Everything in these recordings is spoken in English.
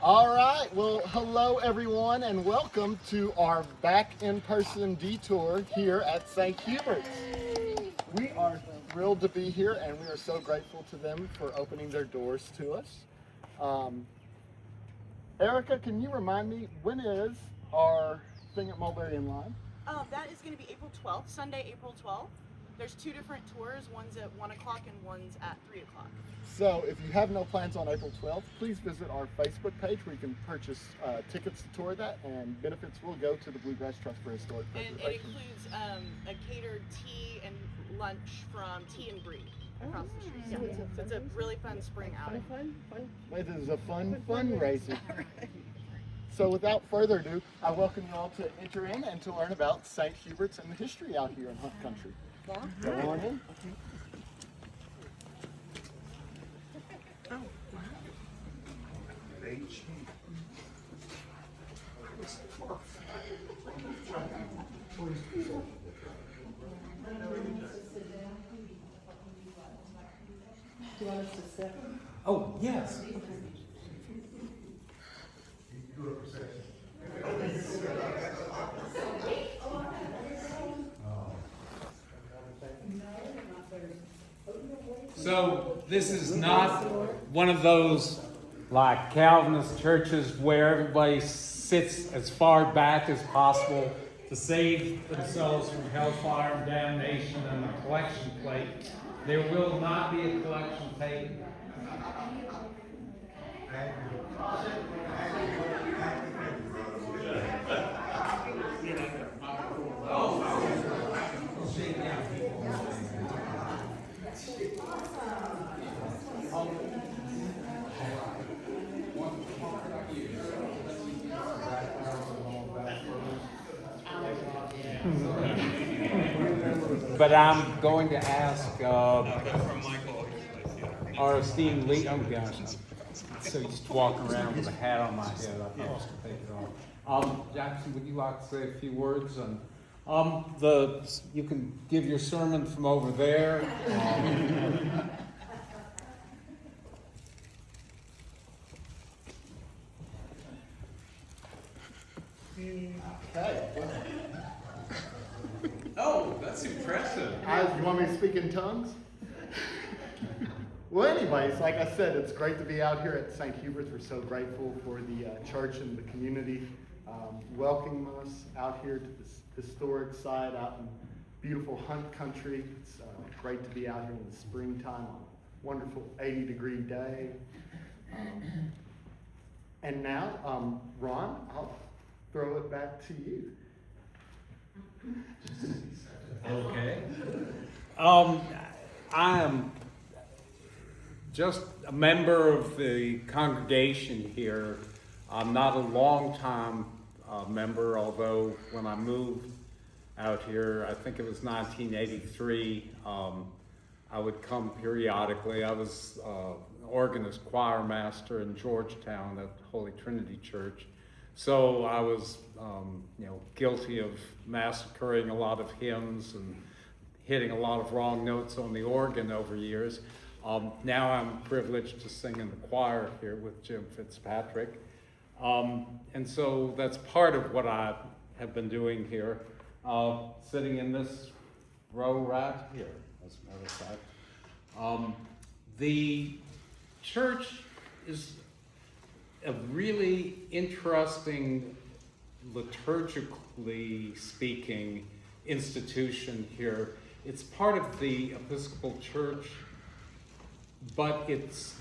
All right, well, hello everyone, and welcome to our back in-person detour here at St. Hubert's. We are thrilled to be here, and we are so grateful to them for opening their doors to us. Erica, can you remind me, when is our thing at Mulberry and Lime? That is going to be April 12th, Sunday, April 12th. There's two different tours, one's at 1 o'clock and one's at 3 o'clock. So if you have no plans on April 12th, please visit our Facebook page where you can purchase tickets to tour that, and benefits will go to the Bluegrass Trust for Historic Preservation. And it includes a catered tea and lunch from Tea and Brie across the street. Yeah. So it's a really fun spring outing. It is a fun fundraiser. So without further ado, I welcome you all to enter in and to learn about St. Hubert's and the history out here in Hunt Country. Go on in. Do you want us to sit? Oh, yes. So this is not one of those like Calvinist churches where everybody sits as far back as possible to save themselves from hellfire and damnation and a collection plate. There will not be a collection plate. But I'm going to ask our esteemed lead. Oh gosh, I'm so used to walking around with a hat on my head. I thought I was going to take it off. Jackson, would you like to say a few words? And you can give your sermon from over there. Okay. Oh, that's impressive. You want me to speak in tongues? Well, anyways, like I said, it's great to be out here at St. Hubert's. We're so grateful for the church and the community welcoming us out here to this historic site out in beautiful Hunt Country. It's great to be out here in the springtime on a wonderful 80-degree day. And now, Ron, I'll throw it back to you. Okay. I am just a member of the congregation here. I'm not a long-time member, although when I moved out here, I think it was 1983, I would come periodically. I was organist choir master in Georgetown at Holy Trinity Church. So I was, guilty of massacring a lot of hymns and hitting a lot of wrong notes on the organ over years. Now I'm privileged to sing in the choir here with Jim Fitzpatrick. And so that's part of what I have been doing here, sitting in this row right here, as a matter of fact. The church is a really interesting, liturgically speaking, institution here. It's part of the Episcopal Church, but it's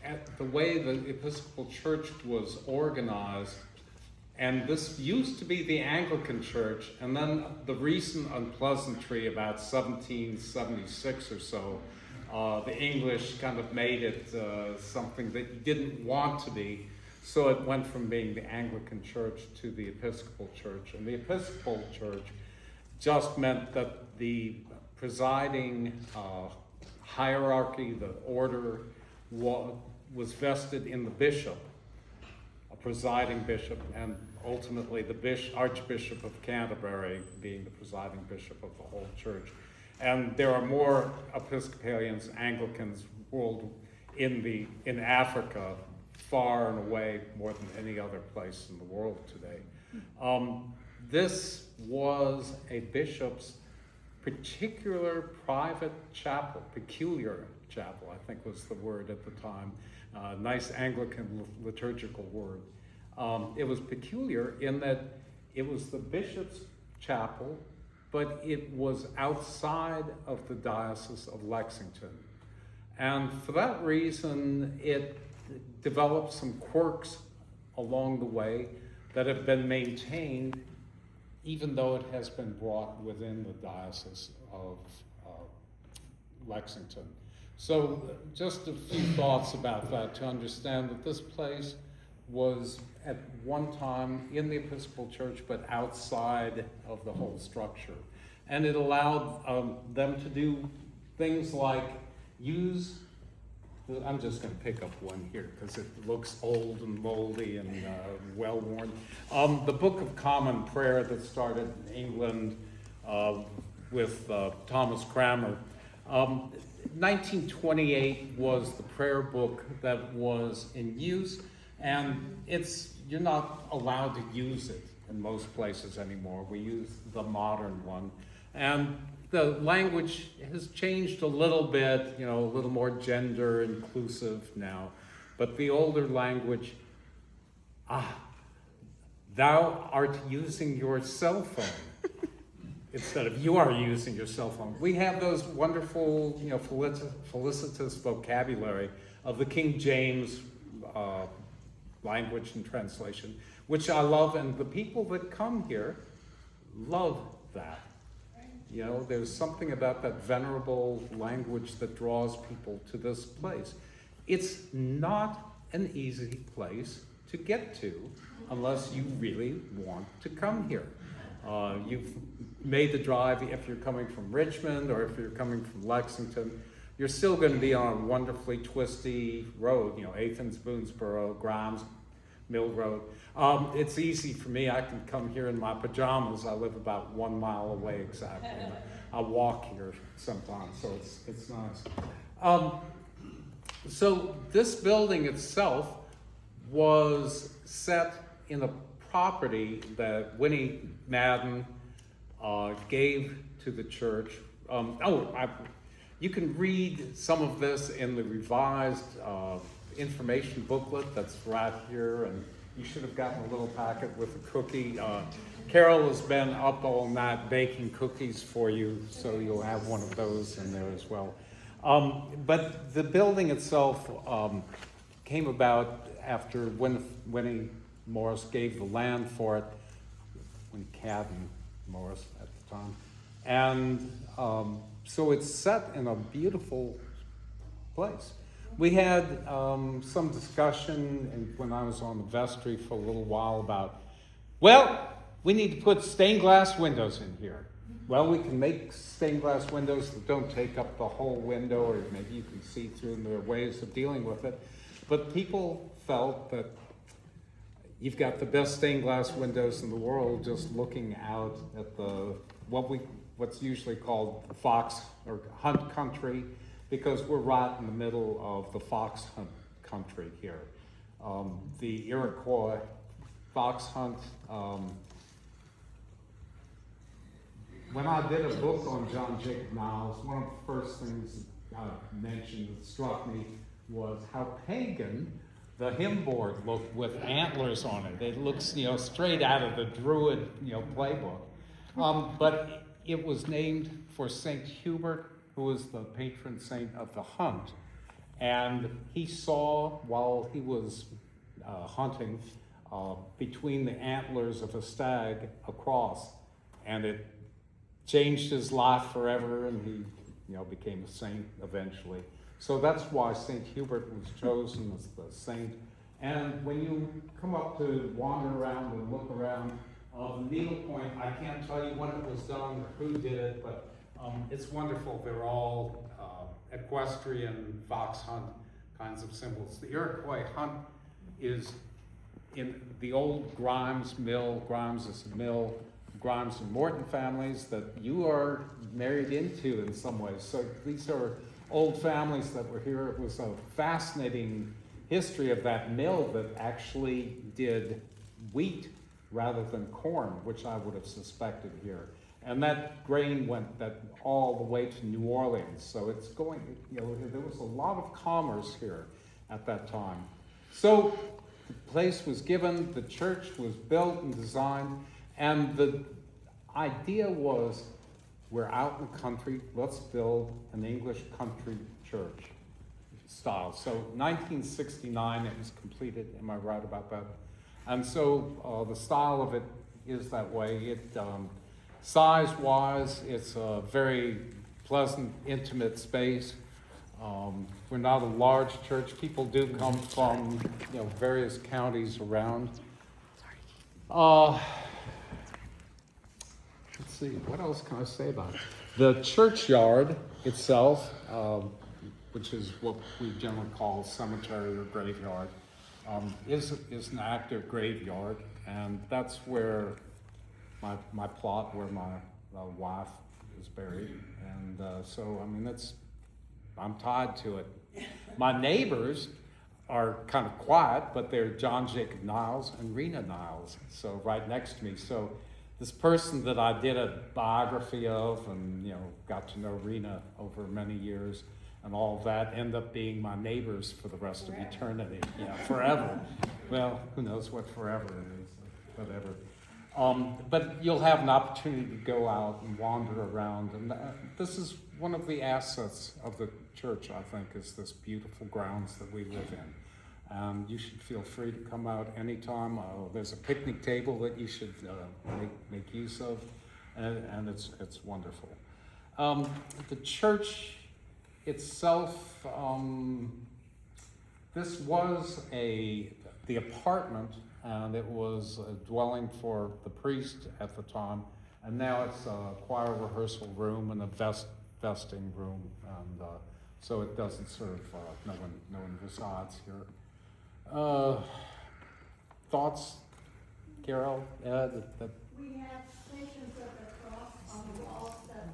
at the way the Episcopal Church was organized, and this used to be the Anglican Church, and then the recent unpleasantry about 1776 or so, the English kind of made it something that you didn't want to be. So it went from being the Anglican Church to the Episcopal Church. And the Episcopal Church just meant that the presiding hierarchy, the order, was vested in the bishop, a presiding bishop, and ultimately the Archbishop of Canterbury being the presiding bishop of the whole church. And there are more Episcopalians, Anglicans in Africa far and away more than any other place in the world today. This was a bishop's particular private chapel, peculiar chapel, I think was the word at the time. Nice Anglican liturgical word. It was peculiar in that it was the bishop's chapel, but it was outside of the Diocese of Lexington. And for that reason, it developed some quirks along the way that have been maintained, even though it has been brought within the Diocese of Lexington. So just a few thoughts about that to understand that this place was at one time in the Episcopal Church, but outside of the whole structure. And it allowed them to do things like use, I'm just going to pick up one here because it looks old and moldy and well-worn. The Book of Common Prayer that started in England with Thomas Cranmer. 1928 was the prayer book that was in use, and you're not allowed to use it in most places anymore. We use the modern one. And the language has changed a little bit, a little more gender inclusive now. But the older language, thou art using your cell phone instead of you are using your cell phone. We have those wonderful, felicitous vocabulary of the King James language and translation, which I love, and the people that come here love that. There's something about that venerable language that draws people to this place. It's not an easy place to get to unless you really want to come here. You've made the drive if you're coming from Richmond or if you're coming from Lexington. You're still going to be on a wonderfully twisty road, Athens, Boonesboro, Grimes, Mill Road. It's easy for me. I can come here in my pajamas. I live about 1 mile away exactly. I walk here sometimes, so it's nice. So this building itself was set in a property that Winnie Madden gave to the church. You can read some of this in the revised information booklet that's right here, and you should have gotten a little packet with a cookie. Carol has been up all night baking cookies for you, so you'll have one of those in there as well. But the building itself came about after Winnie Morris gave the land for it, Winnie Cadden Morris at the time. And so it's set in a beautiful place. We had some discussion when I was on the vestry for a little while about, we need to put stained glass windows in here. Well, we can make stained glass windows that don't take up the whole window, or maybe you can see through them. There are ways of dealing with it. But people felt that you've got the best stained glass windows in the world just looking out at what's usually called the fox or hunt country, because we're right in the middle of the fox hunt country here. The Iroquois fox hunt. When I did a book on John Jacob Niles, one of the first things I mentioned that struck me was how pagan the hymn board looked with antlers on it. It looks, straight out of the Druid, playbook. But it was named for Saint Hubert, who was the patron saint of the hunt. And he saw, while he was hunting, between the antlers of a stag, a cross, and it changed his life forever, and he became a saint eventually. So that's why St. Hubert was chosen as the saint. And when you come up to wander around and look around, the needlepoint, I can't tell you when it was done or who did it, but it's wonderful. They're all equestrian fox hunt kinds of symbols. The Iroquois hunt is in the old Grimes mill. Grimes is a mill, Grimes and Morton families that you are married into in some ways. So these are old families that were here. It was a fascinating history of that mill that actually did wheat rather than corn, which I would have suspected here. And that grain went all the way to New Orleans. So it's going, you know, there was a lot of commerce here at that time. So the place was given, the church was built and designed, and the idea was, we're out in the country, let's build an English country church style. So 1969 it was completed, am I right about that? And so the style of it is that way. It size-wise, it's a very pleasant, intimate space. We're not a large church. People do come from, you know, various counties around. Let's see, what else can I say about it? The churchyard itself, which is what we generally call cemetery or graveyard, is an active graveyard, and that's where my plot, where my wife is buried, and so I mean I'm tied to it. My neighbors are kind of quiet, but they're John Jacob Niles and Rena Niles, so right next to me. So this person that I did a biography of, and you know, got to know Rena over many years, and all of that, end up being my neighbors for the rest of eternity. Yeah, forever. Well, who knows what forever is, whatever. But you'll have an opportunity to go out and wander around, and this is one of the assets of the church, I think, is this beautiful grounds that we live in. You should feel free to come out anytime. There's a picnic table that you should make use of, and it's wonderful. The church itself, this was the apartment, and it was a dwelling for the priest at the time, and now it's a choir rehearsal room and a vesting room, and so it doesn't serve, no one resides here. Thoughts, Carol, Ed? We have stations of the cross on the walls that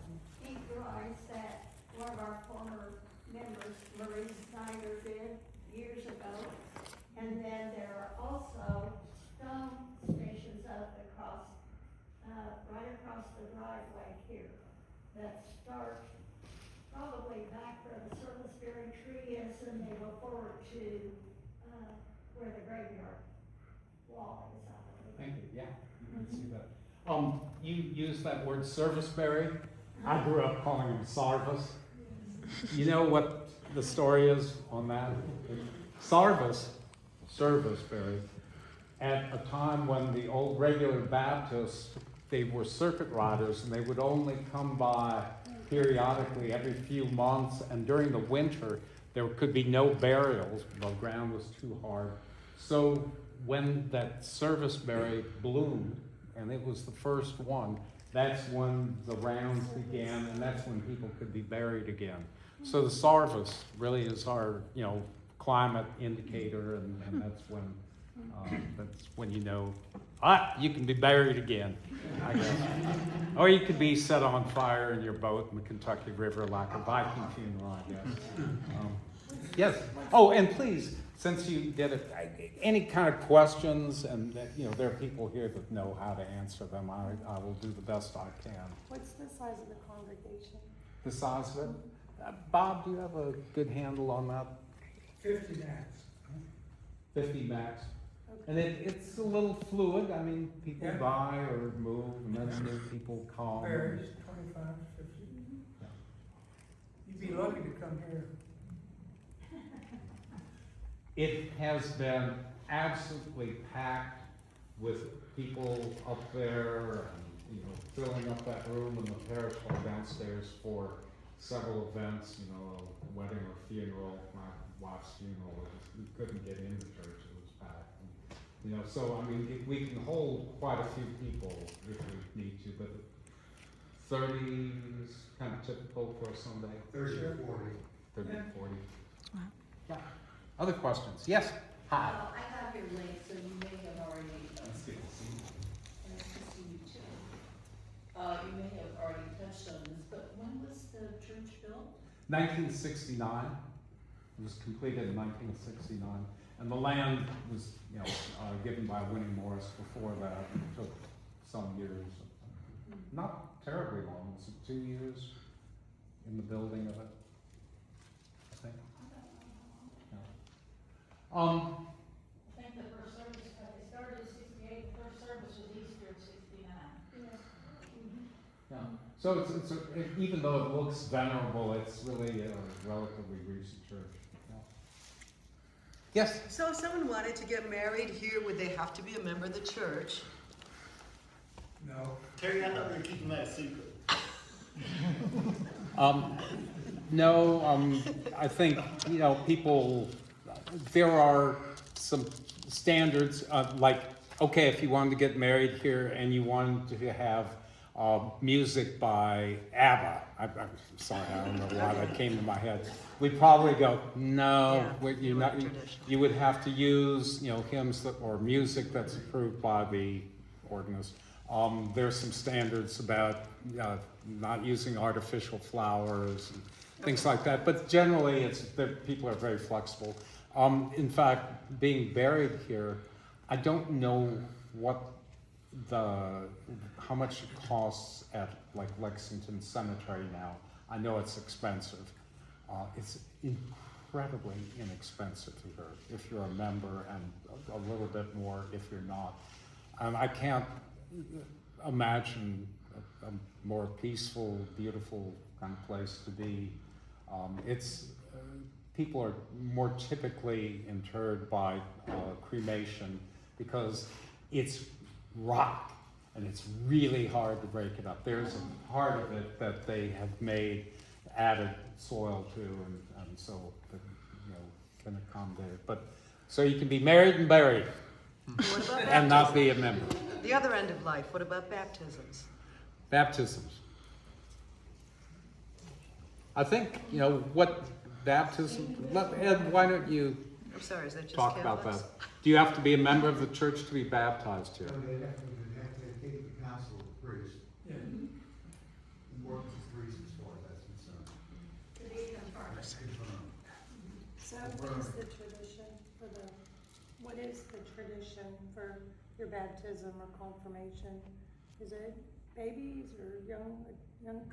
ink drawings that one of our former members, Marie Snyder, did years ago. And then there are also stone stations of the cross, right across the driveway here, that start probably back where the serviceberry tree is, and they go forward to where the graveyard wall is, I believe. Thank you, yeah, you can see that. You used that word serviceberry. I grew up calling them sarvis. You know what the story is on that? Serviceberry, at a time when the old regular Baptists, they were circuit riders, and they would only come by periodically every few months, and during the winter, there could be no burials, the ground was too hard. So when that serviceberry bloomed, and it was the first one, that's when the rounds began, and that's when people could be buried again. So the sarvis really is our, you know, climate indicator, and that's when you know, you can be buried again, I guess. Or you could be set on fire in your boat in the Kentucky River like a Viking funeral, I guess. Yes. Oh, and please, since you did it, any kind of questions, and you know, there are people here that know how to answer them. I will do the best I can. What's the size of the congregation? The size of it? Bob, do you have a good handle on that? 50 max. 50 max. Okay. And it's a little fluid. I mean, people Yeah. die or move, and then new people come. Varies, 25 to 50. Yeah. You'd be lucky to come here. It has been absolutely packed with people up there, and you know, filling up that room in the parish hall downstairs for several events. You know, a wedding or funeral. My wife's funeral, we couldn't get into church; it was packed. And, you know, so I mean, we can hold quite a few people if we need to, but 30 is kind of typical for a Sunday. 30 or 40. 30 Yeah. 40. Yeah. Other questions? Yes. Hi. I got here late, so you may have already, That's good to see you. nice to see you too. You may have already touched on this, but when was the church built? 1969. It was completed in 1969. And the land was, given by Winnie Morris before that. It took some years, not terribly long, was it 2 years in the building of it? I think. Yeah. I think the first service, they started in 68, the first service was Easter of 69. Yeah. So even though it looks venerable, it's really a relatively recent church. Yeah. Yes? So if someone wanted to get married here, would they have to be a member of the church? No. Terry, I thought we were keeping that a secret. No, I think, people, there are some standards, like, okay, if you wanted to get married here and you wanted to have music by ABBA, I'm sorry, I don't know why that came to my head, we'd probably go, no, Yeah, you're not, you would have to use, hymns or music that's approved by the organist. There's some standards about not using artificial flowers and things like that, but generally people are very flexible. In fact, being buried here, I don't know how much it costs at like Lexington Cemetery now. I know it's expensive. It's incredibly inexpensive here if you're a member, and a little bit more if you're not. I can't imagine a more peaceful, beautiful kind of place to be. People are more typically interred by cremation because it's rock and it's really hard to break it up. There's a part of it that they have added soil to, and so that can accommodate it. But so you can be married and buried What about and not baptism? be a member. The other end of life, what about baptisms? Baptisms. I think, what baptism, Ed, why don't you I'm sorry, is that just talk about Catholics? that? Do you have to be a member of the church to be baptized here? No, they have to take the council of priests. Yeah. Work with priests as far as that's concerned. To be confirmed. So what is the tradition for your baptism or confirmation? Is it babies or young?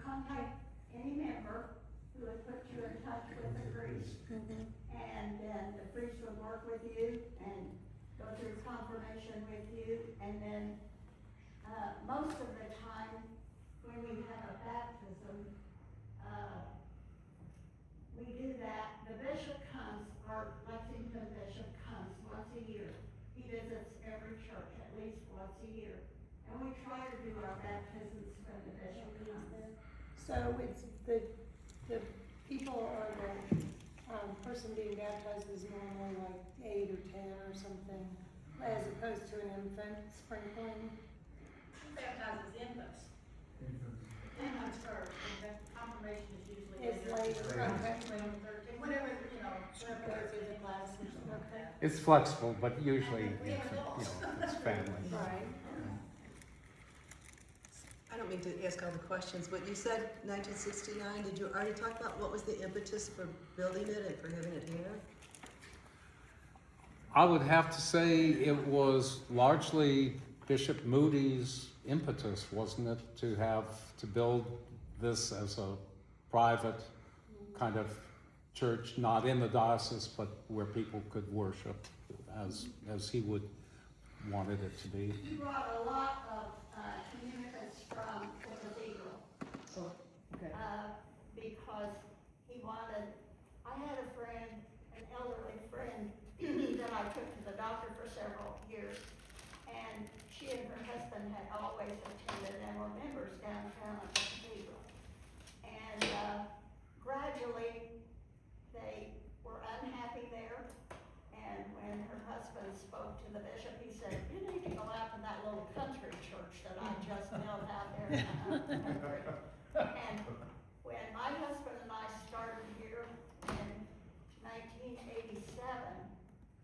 Contact any member who would put you in touch with the priest. Mhm. And then the priest would work with you and go through confirmation with you. And then, most of the time, when we have a baptism, we do that. The bishop comes, our Lexington bishop comes once a year. He visits every church at least once a year. And we try to do our baptisms when the bishop comes. So it's the people or the person being baptized is normally like 8 or 10 or something, as opposed to an infant sprinkling. Baptizes infants. Infants first, and then confirmation is usually. It's later, okay. 12, 13, whatever, Go through the classes, okay. It's flexible, but usually, it's family. Right. I don't mean to ask all the questions, but you said 1969, did you already talk about what was the impetus for building it and for having it here? I would have to say it was largely Bishop Moody's impetus, wasn't it, to build this as a private kind of church, not in the diocese, but where people could worship as he would wanted it to be. He brought a lot of communicants from the cathedral. Oh, okay. Because he wanted, I had a friend, an elderly friend, that I took to the doctor for several years. And she and her husband had always attended and were members downtown at the cathedral. And gradually, they were unhappy there. And when her husband spoke to the bishop, he said, "You need to go out to that little country church that I just built out there in the country." And when my husband and I started here in 1987,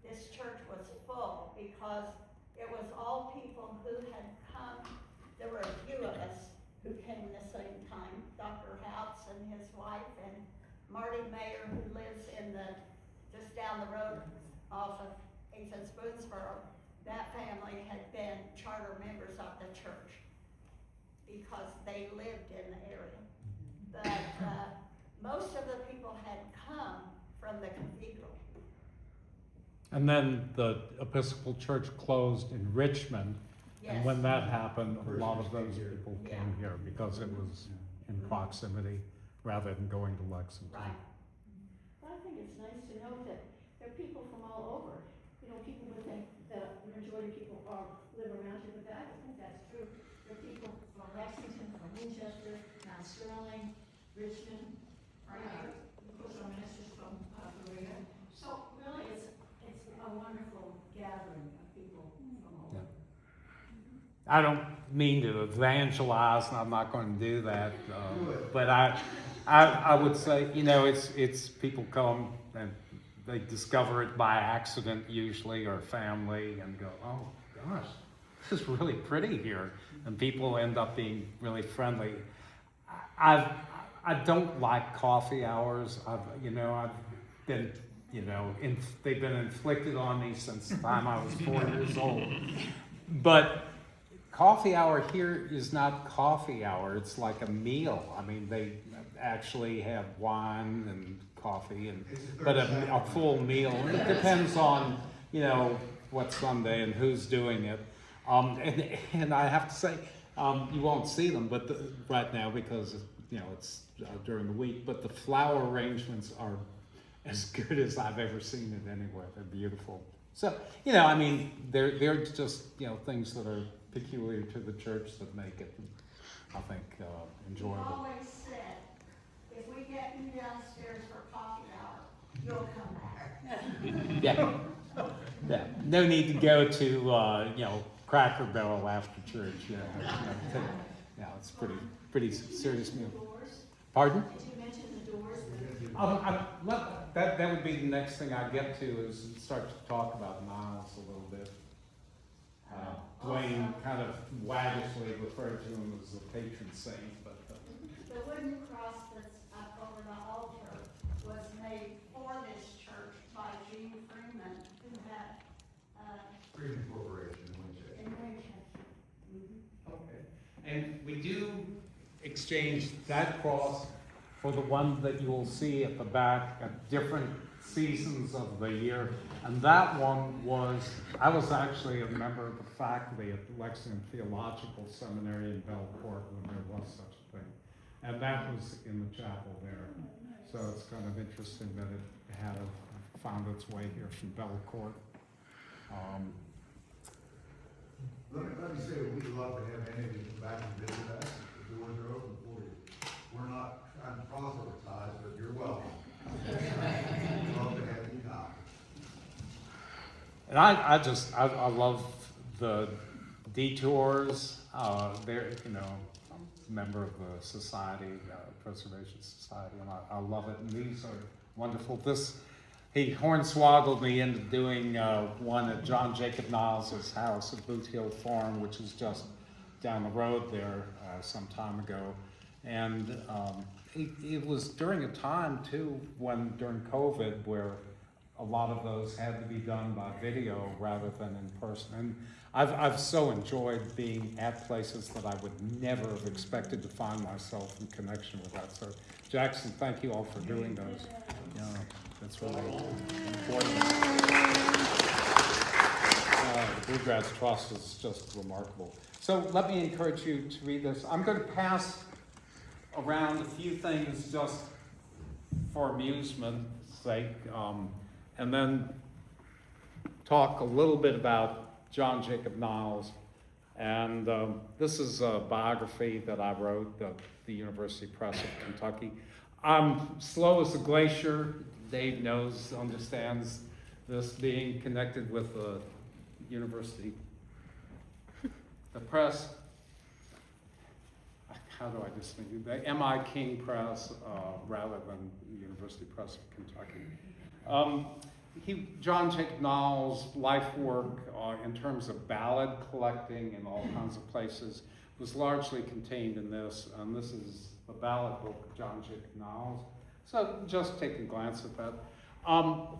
this church was full because it was all people who had come. There were a few of us who came the same time, Dr. Houtz and his wife, and Marty Mayer, who lives just down the road off of he said Spoonsboro, that family had been charter members of the church because they lived in the area. But most of the people had come from the cathedral. And then the Episcopal Church closed in Richmond. And when that happened, a lot of those people came here because it was in proximity rather than going to Lexington. Right. Well, I think it's nice to know that there are people from all over. You know, people would think that the majority of people live around here, but I don't think that's true. There are people from Lexington, from Winchester, Mount Sterling, Richmond, right here. Of course, our minister's from Korea. So really, it's a wonderful gathering of people from all over. I don't mean to evangelize, and I'm not going to do that, but I would say, you know, it's people come and they discover it by accident usually, or family, and go, oh gosh, this is really pretty here, and people end up being really friendly. I don't like coffee hours. I've been, they've been inflicted on me since the time I was 4 years old, but coffee hour here is not coffee hour, it's like a meal. I mean, they actually have wine and coffee, but a full meal. It depends on, what Sunday and who's doing it. And I have to say, you won't see them right now because, it's during the week, but the flower arrangements are as good as I've ever seen it anywhere. They're beautiful. So, they're just, things that are peculiar to the church that make it, I think, enjoyable. We've always said, if we get you downstairs for coffee hour, you'll come back. Yeah. No need to go to, Cracker Barrel after church. Yeah, it's pretty serious meal. Pardon? Did you mention the doors? That would be the next thing I get to is start to talk about Niles a little bit. Dwayne kind of waggishly referred to him as the patron saint, but The wooden cross that's up over the altar was made for this church by Gene Freeman, who had, Freedom Corporation, Winchester. in Winchester. okay. And we do exchange that cross for the one that you will see at the back at different seasons of the year. And that one I was actually a member of the faculty at Lexington Theological Seminary in Belcourt when there was such a thing. And that was in the chapel there. So it's kind of interesting that it had found its way here from Belcourt. Let me say, we'd love to have any of you come back and visit us. The doors are open for you. We're not trying to proselytize, but you're welcome. We'd love to have you come. And I love the detours. They're, I'm a member of the society, Preservation Society, and I love it. And these are wonderful. He hornswoggled me into doing one at John Jacob Niles' house at Boot Hill Farm, which is just down the road there some time ago. And it was during a time too during COVID where a lot of those had to be done by video rather than in person. And I've so enjoyed being at places that I would never have expected to find myself in connection with that. So Jackson, thank you all for doing those. Yeah, that's really important. The Bluegrass Trust is just remarkable. So let me encourage you to read this. I'm going to pass around a few things just for amusement's sake, and then talk a little bit about John Jacob Niles. And this is a biography that I wrote at the University Press of Kentucky. I'm slow as a glacier. Dave understands this, being connected with the university. The press, how do I just think? The M.I. King Press rather than the University Press of Kentucky. John Jacob Niles' life work in terms of ballad collecting in all kinds of places was largely contained in this. And this is the ballad book of John Jacob Niles. So just take a glance at that.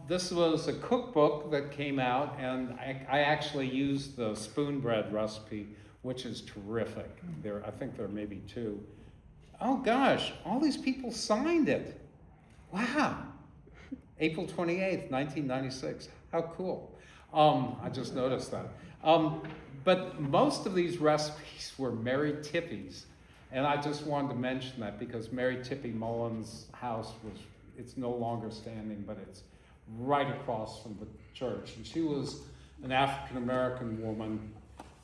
This was a cookbook that came out, and I actually used the spoon bread recipe, which is terrific. I think there are maybe 2. Oh gosh, all these people signed it. Wow. April 28th, 1996. How cool. I just noticed that. But most of these recipes were Mary Tippy's. And I just wanted to mention that because Mary Tippy Mullen's house it's no longer standing, but it's right across from the church. And she was an African-American woman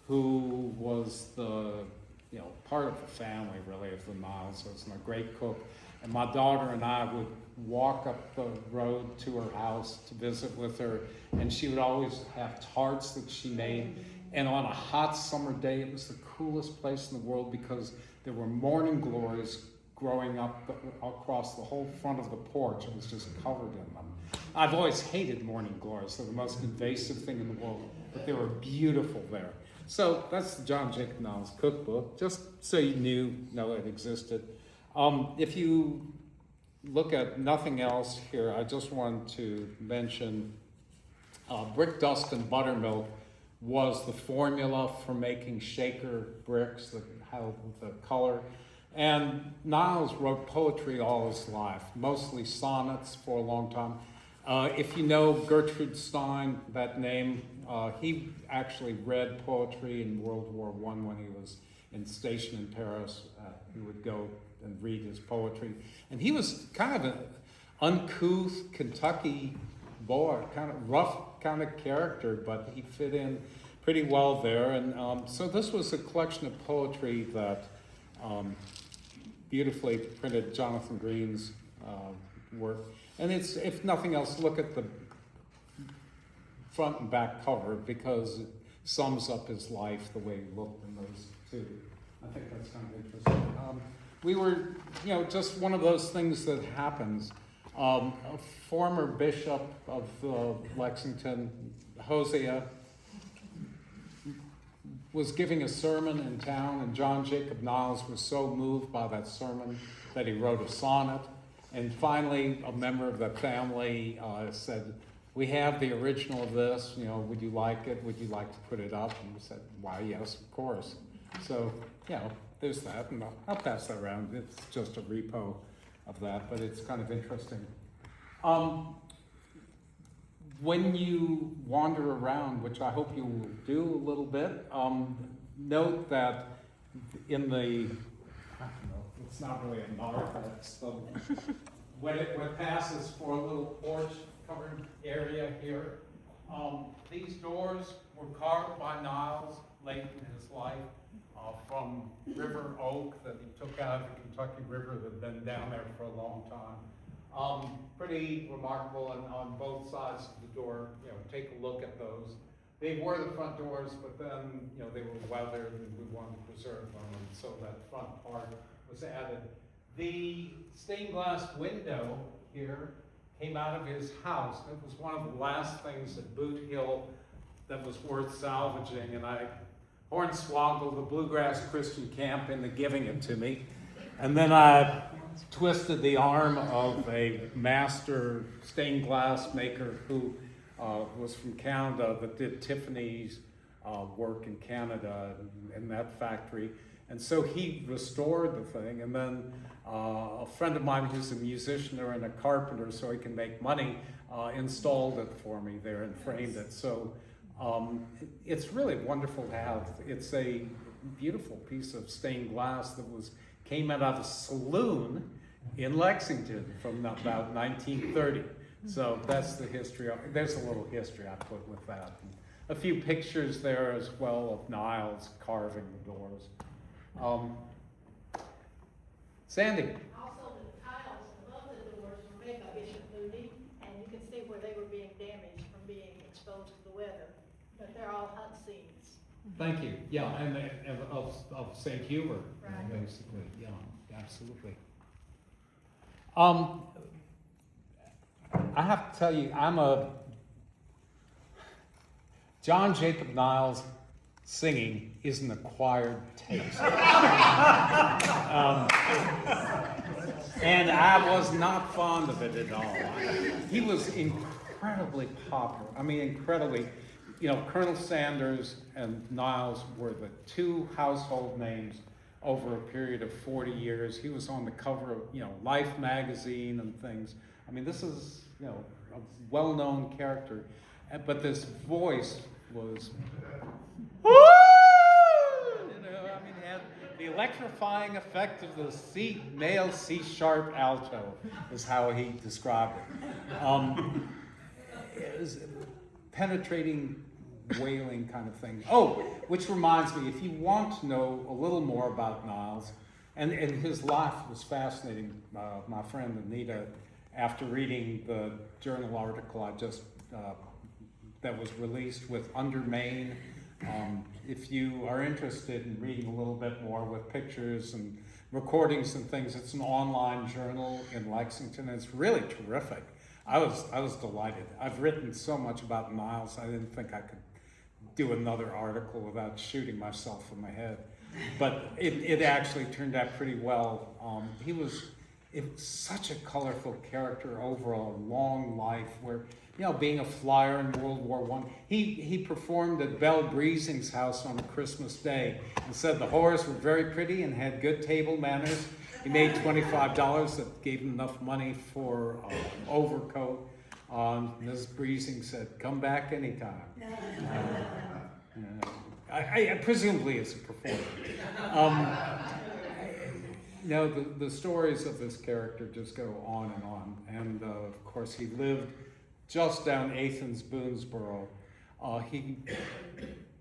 who was part of the family, really, of the Niles. Was a great cook. And my daughter and I would walk up the road to her house to visit with her, and she would always have tarts that she made. And on a hot summer day, it was the coolest place in the world because there were morning glories growing up across the whole front of the porch. It was just covered in them. I've always hated morning glories. They're the most invasive thing in the world, but they were beautiful there. So that's the John Jacob Niles cookbook, just so you know it existed. If you look at nothing else here, I just wanted to mention brick dust and buttermilk was the formula for making shaker bricks that have the color. And Niles wrote poetry all his life, mostly sonnets for a long time. If you know Gertrude Stein, that name, he actually read poetry in World War I when he was stationed in Paris. He would go and read his poetry. And he was kind of an uncouth Kentucky boy, kind of rough kind of character, but he fit in pretty well there. And so this was a collection of poetry that beautifully printed Jonathan Green's work. And it's, if nothing else, look at the front and back cover because it sums up his life the way he looked in those two. I think that's kind of interesting. We were, just one of those things that happens. A former bishop of Lexington, Hosea, was giving a sermon in town, and John Jacob Niles was so moved by that sermon that he wrote a sonnet. And finally, a member of the family said, "We have the original of this, would you like it? Would you like to put it up?" And we said, "Why, yes, of course." So, there's that, and I'll pass that around. It's just a repo of that, but it's kind of interesting. When you wander around, which I hope you will do a little bit, note that in the, it's not really a mark, it's the, when it passes for a little porch covered area here, these doors were carved by Niles late in his life from river oak that he took out of the Kentucky River that had been down there for a long time. Pretty remarkable, and on both sides of the door, take a look at those. They were the front doors, but then, they were weathered and we wanted to preserve them, and so that front part was added. The stained glass window here came out of his house. It was one of the last things at Boot Hill that was worth salvaging, and I hornswoggled the Bluegrass Christian Camp into giving it to me. And then I twisted the arm of a master stained glass maker who was from Canada that did Tiffany's work in Canada in that factory. And so he restored the thing, and then a friend of mine who's a musician and a carpenter, so he can make money, installed it for me there and framed it. So it's really wonderful to have. It's a beautiful piece of stained glass that came out of a saloon in Lexington from about 1930. So that's the history. There's a little history I put with that. And a few pictures there as well of Niles carving the doors. Sandy. Also, the tiles above the doors were made by Bishop Moody, and you can see where they were being damaged from being exposed to the weather. But they're all hunt scenes. Thank you. Yeah, and of St. Hubert, Right. basically. Yeah, absolutely. I have to tell you, John Jacob Niles singing is an acquired taste. And I was not fond of it at all. He was incredibly popular. I mean, incredibly. You know, Colonel Sanders and Niles were the two household names over a period of 40 years. He was on the cover of, you know, Life magazine and things. I mean, this is, you know, a well-known character. But this voice was, woo! You know, I mean, it had the electrifying effect of the male C-sharp alto is how he described it. It was penetrating, wailing kind of thing. Oh, which reminds me, if you want to know a little more about Niles, and his life was fascinating. My friend Anita, after reading the journal article I just that was released with Under Maine, if you are interested in reading a little bit more with pictures and recordings and things, it's an online journal in Lexington. It's really terrific. I was delighted. I've written so much about Niles, I didn't think I could do another article without shooting myself in the head. But it actually turned out pretty well. He was such a colorful character over a long life where, you know, being a flyer in World War I, he performed at Belle Breezing's house on Christmas Day and said the whores were very pretty and had good table manners. He made $25 that gave him enough money for an overcoat. Ms. Breezing said, "Come back anytime." I presumably as a performer. You know, the stories of this character just go on and on. And of course, he lived just down Athens, Boonesboro.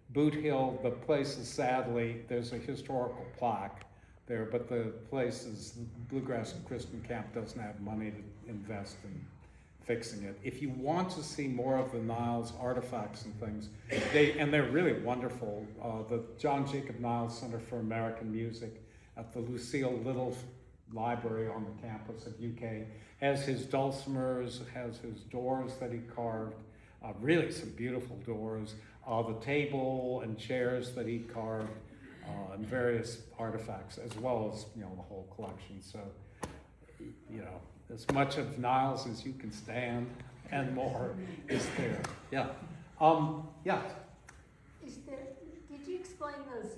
Boot Hill, the place is sadly, there's a historical plaque there, but the place is, Bluegrass Christian Camp doesn't have money to invest in fixing it. If you want to see more of the Niles artifacts and things, they're really wonderful. The John Jacob Niles Center for American Music at the Lucille Little Library on the campus of UK has his dulcimers, has his doors that he carved, really some beautiful doors, the table and chairs that he carved, and various artifacts, as well as, you know, the whole collection. So, you know, as much of Niles as you can stand and more is there. Yeah. Yeah. Did you explain those?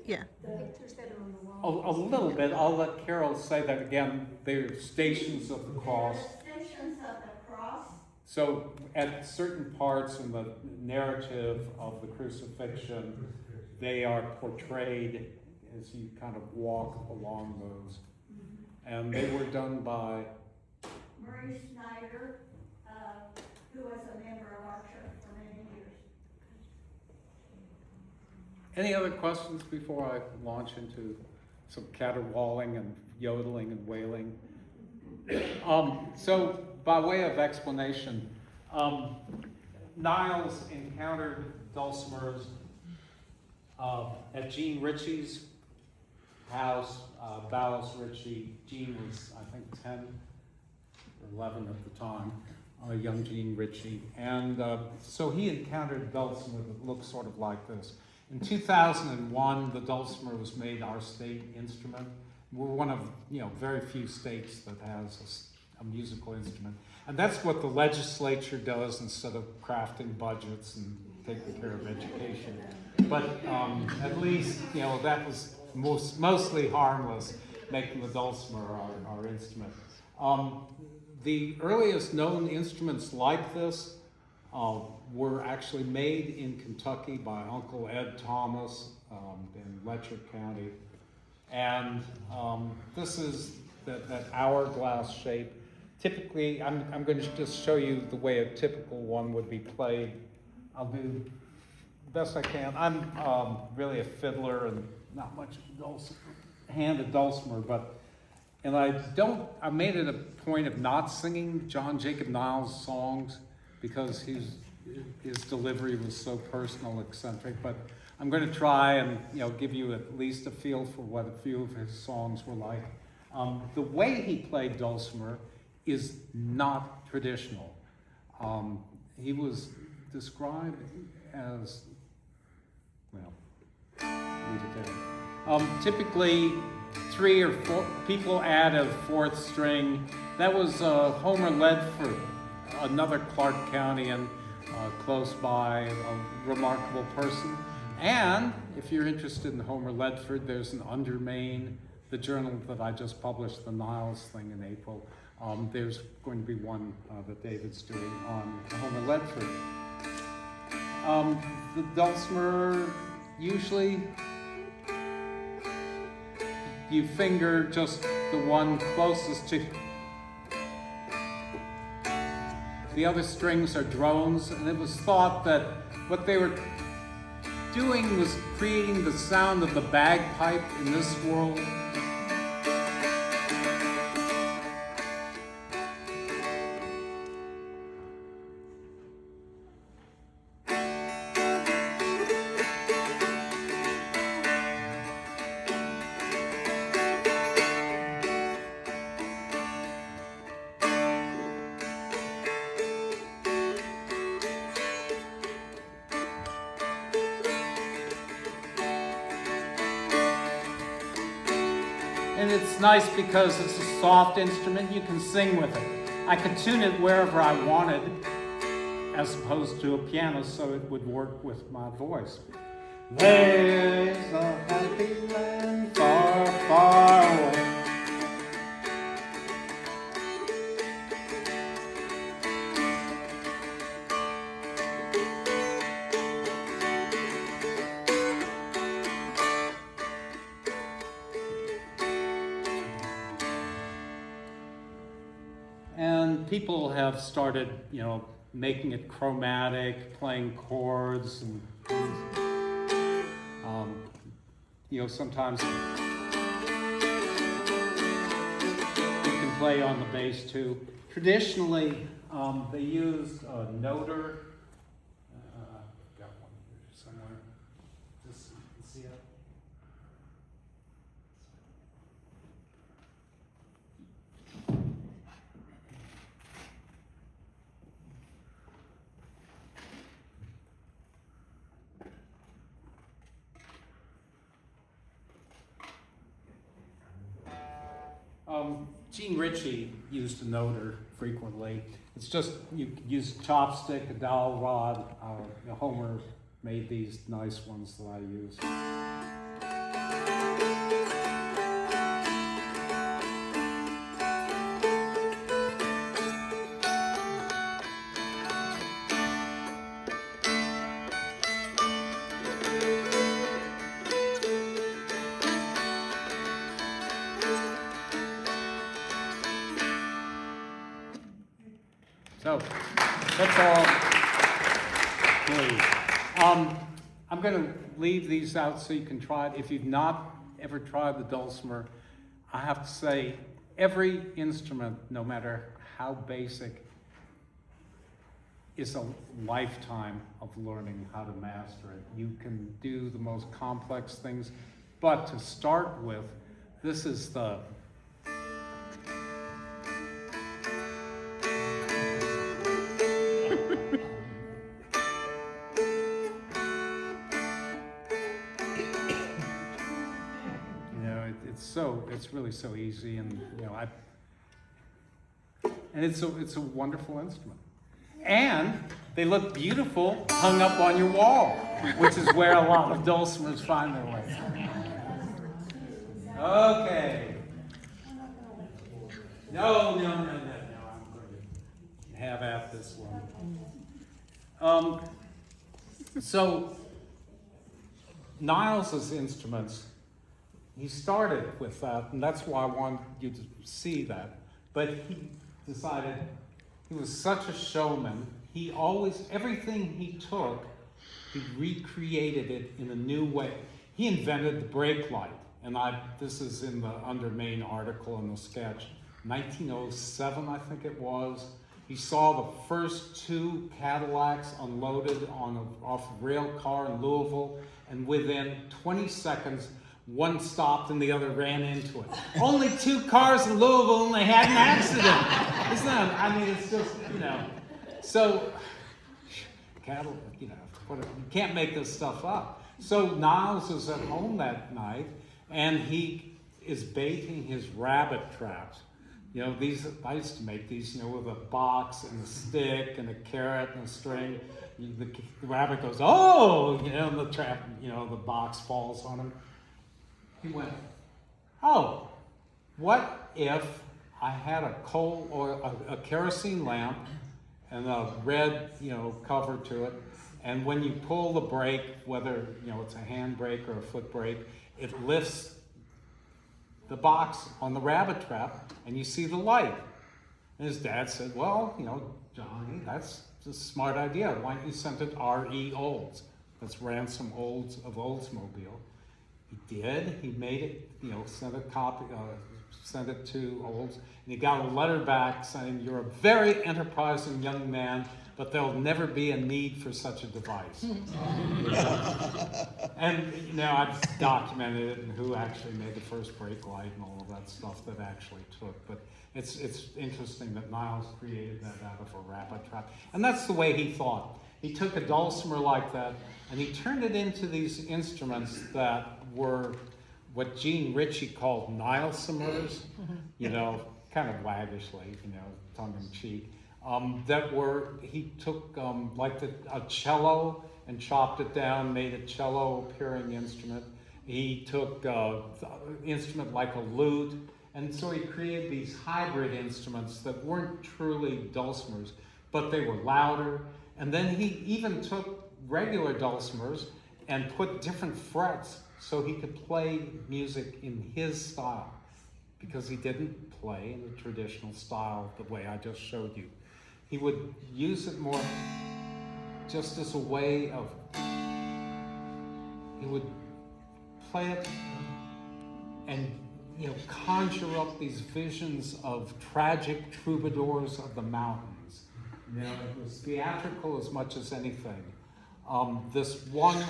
Yeah. The pictures that are on the wall? A little bit. I'll let Carol say that again. They're stations of the cross. Stations of the cross. So at certain parts in the narrative of the crucifixion, they are portrayed as you kind of walk along those. And they were done by Marie Snyder, who was a member of our church for many years. Any other questions before I launch into some caterwauling and yodeling and wailing? So by way of explanation, Niles encountered dulcimers at Gene Ritchie's house. Ballas Ritchie, Gene was, I think, 10 or 11 at the time, young Gene Ritchie. And so he encountered a dulcimer that looked sort of like this. In 2001, the dulcimer was made our state instrument. We're one of, you know, very few states that has a musical instrument. And that's what the legislature does instead of crafting budgets and taking care of education. But at least, you know, that was mostly harmless, making the dulcimer our instrument. The earliest known instruments like this were actually made in Kentucky by Uncle Ed Thomas in Letcher County. And this is that hourglass shape. Typically, I'm going to just show you the way a typical one would be played. I'll do the best I can. I'm really a fiddler and not much of a dulcimer, but I made it a point of not singing John Jacob Niles songs because his delivery was so personal, eccentric, but I'm going to try and, you know, give you at least a feel for what a few of his songs were like. The way he played dulcimer is not traditional. He was described as, well, leave it there. Typically, 3 or 4 people added a 4th string. That was Homer Ledford, another Clark County close by, a remarkable person. And if you're interested in Homer Ledford, there's an Under Maine, the journal that I just published, the Niles thing in April. There's going to be one that David's doing on Homer Ledford. The dulcimer, usually you finger just the one closest to. The other strings are drones, and it was thought that what they were doing was creating the sound of the bagpipe in this world. And it's nice because it's a soft instrument, you can sing with it. I could tune it wherever I wanted, as opposed to a piano, so it would work with my voice. There's a happy land far, far away. And people have started, making it chromatic, playing chords, and sometimes you can play on the bass too. Traditionally, they used a noter. Got one here somewhere. Just so you can see it. Gene Ritchie used a noter frequently. It's just, you use a chopstick, a dowel rod. Homer made these nice ones that I use. So, that's all. Please. I'm going to leave these out so you can try it. If you've not ever tried the dulcimer, I have to say, every instrument, no matter how basic, is a lifetime of learning how to master it. You can do the most complex things, but to start with, this is the it's really so easy, and it's a wonderful instrument. And they look beautiful hung up on your wall, which is where a lot of dulcimers find their way. Okay. No, I'm going to have at this one. So Niles' instruments, he started with that, and that's why I wanted you to see that. But he decided he was such a showman. He always, everything he took, he recreated it in a new way. He invented the brake light, and this is in the Under Maine article in the sketch. 1907, I think it was. He saw the first 2 Cadillacs unloaded off a rail car in Louisville, and within 20 seconds, one stopped and the other ran into it. Only 2 cars in Louisville and they had an accident. Isn't that, it's just, So, Cadillac, you can't make this stuff up. So Niles was at home that night, and he is baiting his rabbit traps. You know, I used to make these, you know, with a box and a stick and a carrot and a string. The rabbit goes, oh, you know, and the trap, you know, the box falls on him. He went, oh, what if I had a coal or a kerosene lamp and a red, you know, cover to it, and when you pull the brake, whether, you know, it's a hand brake or a foot brake, it lifts the box on the rabbit trap and you see the light. And his dad said, well, you know, Johnny, that's a smart idea. Why don't you send it R.E. Olds? That's Ransom Olds of Oldsmobile. He did. He made it, you know, sent it to Olds, and he got a letter back saying, you're a very enterprising young man, but there'll never be a need for such a device. And, you know, I've documented it and who actually made the first brake light and all of that stuff that actually took. But it's interesting that Niles created that out of a rabbit trap. And that's the way he thought. He took a dulcimer like that and he turned it into these instruments that were what Gene Ritchie called Nilesomers, you know, kind of waggishly, you know, tongue in cheek. He took like a cello and chopped it down, made a cello appearing instrument. He took an instrument like a lute, and so he created these hybrid instruments that weren't truly dulcimers, but they were louder. And then he even took regular dulcimers and put different frets so he could play music in his style, because he didn't play in the traditional style the way I just showed you. He would use it more just as a way of, he would play it and, you know, conjure up these visions of tragic troubadours of the mountains. You know, it was theatrical as much as anything. This one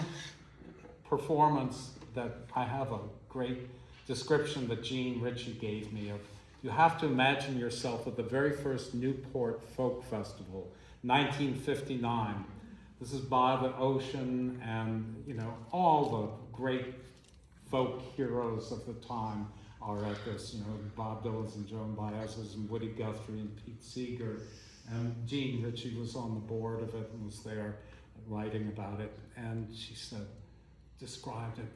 performance that I have a great description that Gene Ritchie gave me of, you have to imagine yourself at the very first Newport Folk Festival, 1959. This is by the ocean, and, you know, all the great folk heroes of the time are at this, you know, Bob Dylan's and Joan Baez's and Woody Guthrie and Pete Seeger. And Gene Ritchie was on the board of it and was there writing about it. And she said, described it,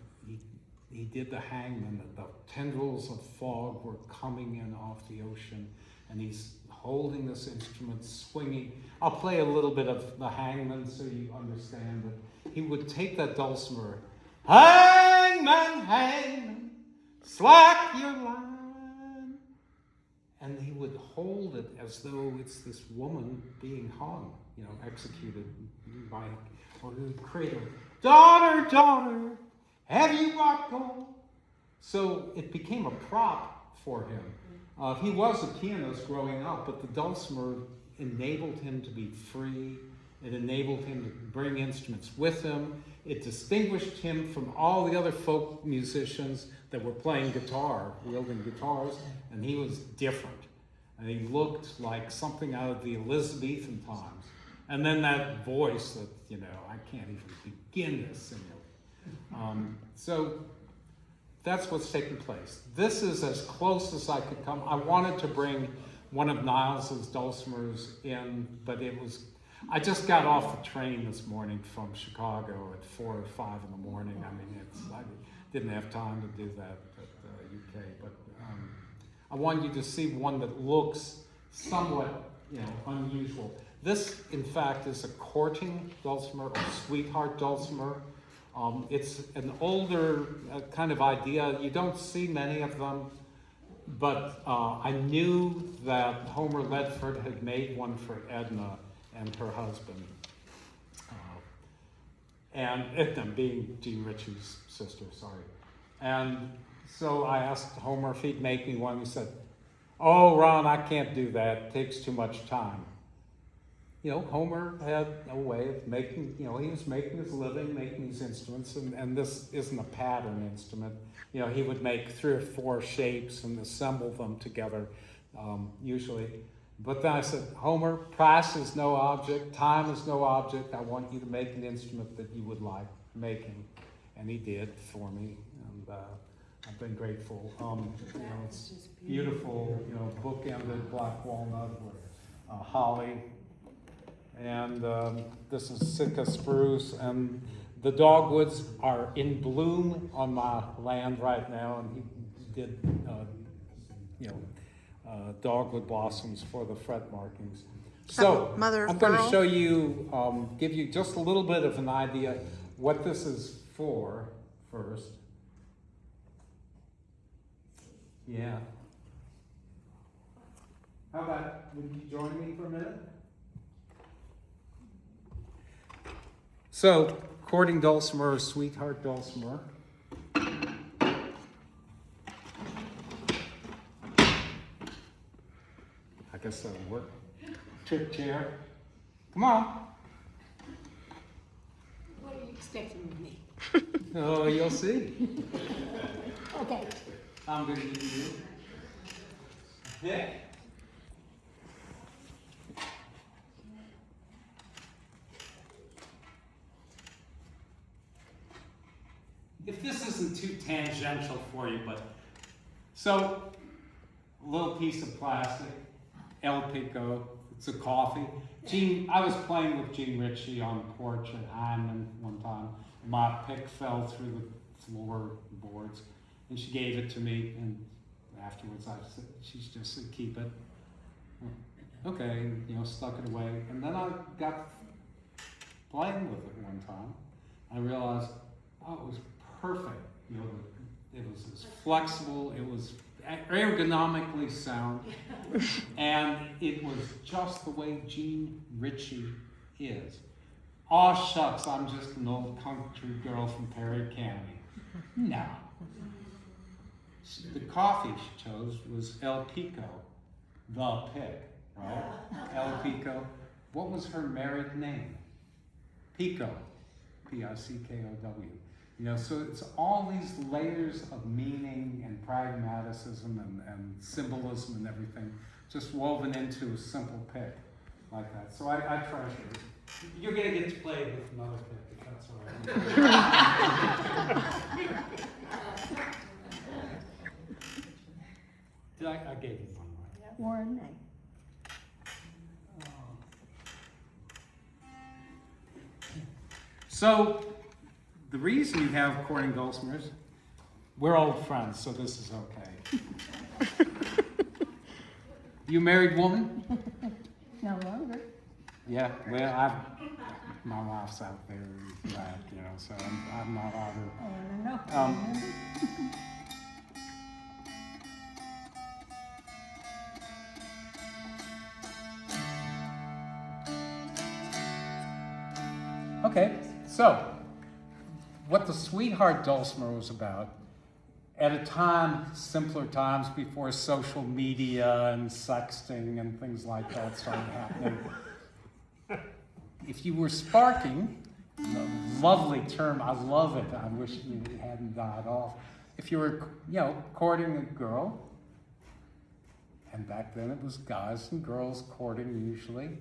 he did the hangman, the tendrils of fog were coming in off the ocean, and he's holding this instrument, swinging. I'll play a little bit of the hangman so you understand it. He would take that dulcimer, hangman, hangman, slack your line, and he would hold it as though it's this woman being hung, you know, executed by, or he would create a, daughter, daughter, have you got gold? So it became a prop for him. He was a pianist growing up, but the dulcimer enabled him to be free. It enabled him to bring instruments with him. It distinguished him from all the other folk musicians that were playing guitar, wielding guitars, and he was different. And he looked like something out of the Elizabethan times. And then that voice that, you know, I can't even begin to simulate. So that's what's taking place. This is as close as I could come. I wanted to bring one of Niles's dulcimers in, but I just got off the train this morning from Chicago at 4 or 5 in the morning. I mean, I didn't have time to do that at UK, but I want you to see one that looks somewhat, you know, unusual. This, in fact, is a courting dulcimer or sweetheart dulcimer. It's an older kind of idea. You don't see many of them, but I knew that Homer Ledford had made one for Edna and her husband. And Edna being Gene Ritchie's sister, sorry. And so I asked Homer if he'd make me one. He said, oh, Ron, I can't do that. It takes too much time. You know, Homer had a way of making, you know, he was making his living, making these instruments, and this isn't a pattern instrument. You know, he would make 3 or 4 shapes and assemble them together, usually. But then I said, Homer, price is no object, time is no object. I want you to make an instrument that you would like making. And he did for me. And I've been grateful. You know, it's beautiful, you know, bookended black walnut with holly. And this is Sitka spruce, and the dogwoods are in bloom on my land right now, and he did, you know, dogwood blossoms for the fret markings. So, Mother of I'm going to pearl? show you, give you just a little bit of an idea what this is for first. Yeah. How about, would you join me for a minute? So, courting dulcimer, sweetheart dulcimer. I guess that'll work. Trick chair. Come on. What are you expecting of me? Oh, you'll see. Okay. I'm going to give you a pick. If this isn't too tangential for you, but so a little piece of plastic, El Pico, it's a coffee. I was playing with Jean Ritchie on the porch at Hyman one time. My pick fell through the floorboards, and she gave it to me. And afterwards, I said, she just said, "Keep it." Okay, you know, stuck it away. And then I got playing with it one time. I realized, oh, it was perfect. You know, it was as flexible. It was ergonomically sound, and it was just the way Jean Ritchie is. Aw shucks, I'm just an old country girl from Perry County. No. The coffee she chose was El Pico, the pick, right? El Pico. What was her married name? Pico, P-I-C-K-O-W. You know, so it's all these layers of meaning and pragmatism and symbolism and everything just woven into a simple pick like that. So I treasure it. You're going to get to play with another pick, if that's all right. I gave you one, right? Warren, nay. So, the reason you have courting dulcimers, we're old friends, so this is okay. You a married woman? No longer. Yeah, well, my wife's out there, glad, you know, so I'm not either. Oh, no. Okay, so what the Sweetheart Dulcimer was about, at a time, simpler times before social media and sexting and things like that started happening, if you were sparking, lovely term, I love it, I wish it hadn't died off. If you were, you know, courting a girl, and back then it was guys and girls courting usually,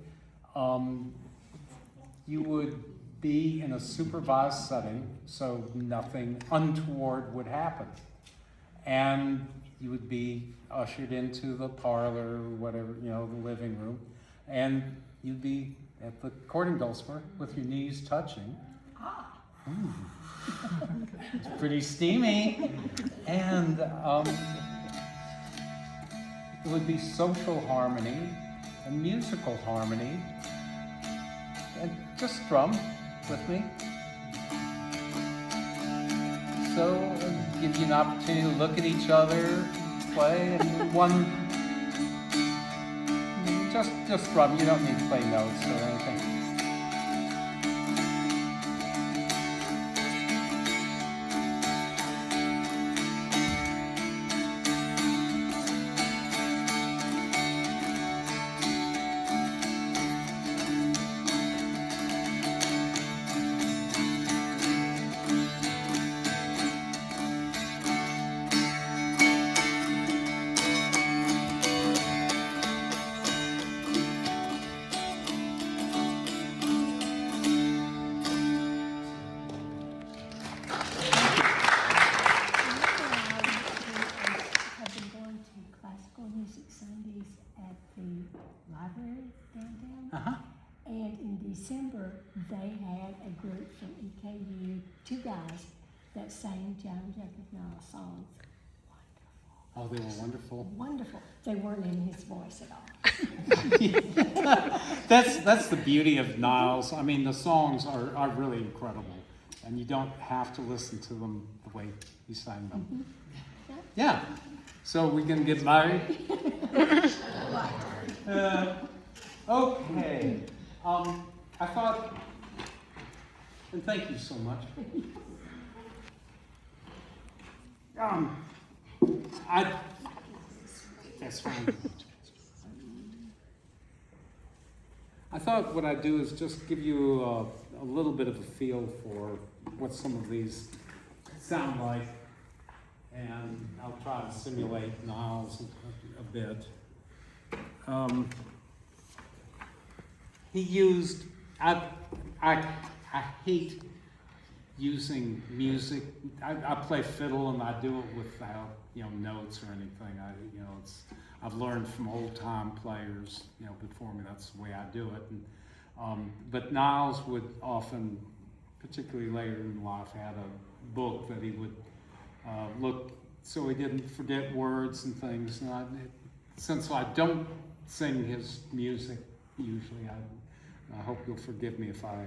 you would be in a supervised setting, so nothing untoward would happen. And you would be ushered into the parlor, or whatever, you know, the living room, and you'd be at the courting dulcimer with your knees touching. It's pretty steamy. And it would be social harmony and musical harmony. And just strum with me. So, give you an opportunity to look at each other, play, and one, just strum. You don't need to play notes or anything. two guys that sang John Jacob Niles songs. Oh, they were wonderful. Wonderful. They weren't in his voice at all. That's the beauty of Niles. I mean, the songs are really incredible, and you don't have to listen to them the way he sang them. Yeah. So we gonna get married? Okay. I thought, and thank you so much. That's fine. I thought what I'd do is just give you a little bit of a feel for what some of these sound like, and I'll try to simulate Niles a bit. He used, I hate using music. I play fiddle and I do it without, notes or anything. I've learned from old time players, before me. That's the way I do it. And, but Niles would often, particularly later in life, had a book that he would look so he didn't forget words and things. And since I don't sing his music usually, I hope you'll forgive me if I.